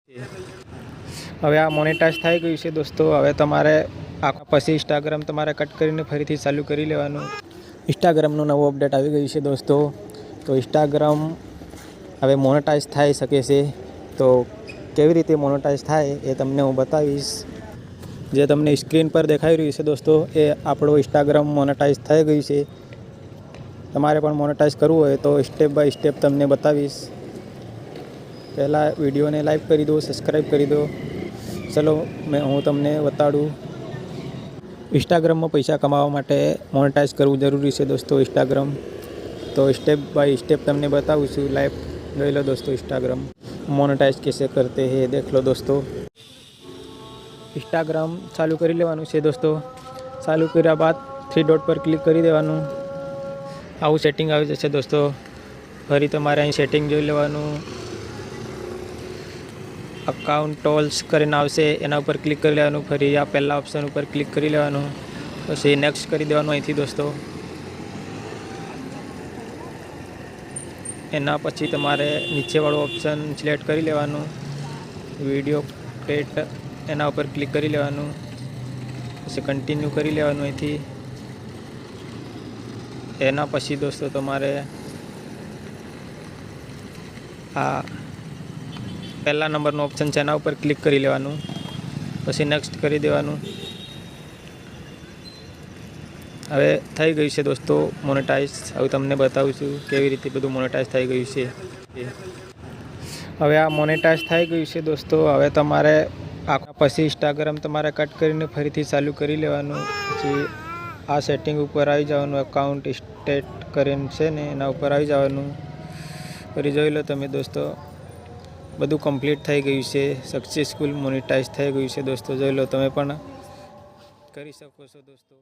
હવે આ મોનેટાઈઝ થઈ ગયું છે દોસ્તો। હવે તમારે આ પછી ઇન્સ્ટાગ્રામ તમારે કટ કરીને ફરીથી ચાલુ કરી લેવાનું। ઇન્સ્ટાગ્રામનું નવું અપડેટ આવી ગયું છે દોસ્તો। તો ઇન્સ્ટાગ્રામ હવે મોનેટાઈઝ થઈ શકે છે। તો કેવી રીતે મોનેટાઈઝ થાય એ તમને હું બતાવીશ। જે તમને સ્ક્રીન પર દેખાઈ રહ્યું છે દોસ્તો એ આપણું ઇન્સ્ટાગ્રામ મોનેટાઈઝ થઈ ગયું છે। તમારે પણ મોનેટાઈઝ કરવું હોય તો સ્ટેપ બાય સ્ટેપ તમને બતાવીશ। પહેલાં વિડીયોને લાઈક કરી દો, સબસ્ક્રાઈબ કરી દો। ચલો હું તમને બતાડું। ઇન્સ્ટાગ્રામમાં પૈસા કમાવા માટે મોનેટાઈઝ કરવું જરૂરી છે દોસ્તો ઇન્સ્ટાગ્રામ। તો સ્ટેપ બાય સ્ટેપ તમને બતાવું છું। લાઈવ જોઈ લો दोस्तों। इंस्टाग्राम मोनेटाइज कैसे करते हैं देख लो दोस्तों। इंस्टाग्राम चालू कर लेवानुं छे दोस्तों। चालू कर्या बाद थ्री डॉट पर क्लिक कर देवानुं। आवुं सेटिंग आवी जशे दोस्तों। फरी तमारे अहीं सेटिंग जोई लेवानुं। अकाउंट टॉल्स करीने आवशे एना पर क्लिक कर लेवानुं। फरी आ पहला ऑप्शन पर क्लिक करी लेवानुं। पछी नेक्स्ट करी देवानुं અહીંથી दोस्तों। एना पछी तमारे नीचेवाळो ऑप्शन सिलेक्ट करी लेवानुं। विडियो क्रिएट एना पर क्लिक करी लेवानुं। पछी कंटिन्यू करी लेवानुं અહીંથી। एना पछी दोस्तों तमारे आ पहला नंबरनो ऑप्शन छे एना पर क्लिक करी लेवानुं। पछी नेक्स्ट करी देवानुं। હવે થઈ ગયું છે દોસ્તો મોનેટાઈઝ। હવે તમને બતાવું છું કેવી રીતે બધું મોનેટાઈઝ થઈ ગયું છે। હવે આ મોનેટાઈઝ થઈ ગયું છે દોસ્તો। હવે તમારે આ પછી ઇન્સ્ટાગ્રામ તમારે કટ કરીને ફરીથી ચાલુ કરી લેવાનું। પછી આ સેટિંગ ઉપર આવી જવાનું। અકાઉન્ટ સ્ટેટ કરીને છે ને એના ઉપર આવી જવાનું। ફરી જોઈ લો તમે દોસ્તો બધું કમ્પ્લીટ થઈ ગયું છે। સક્સેસફુલ મોનેટાઈઝ થઈ ગયું છે દોસ્તો। જોઈ લો તમે પણ કરી શકો છો દોસ્તો।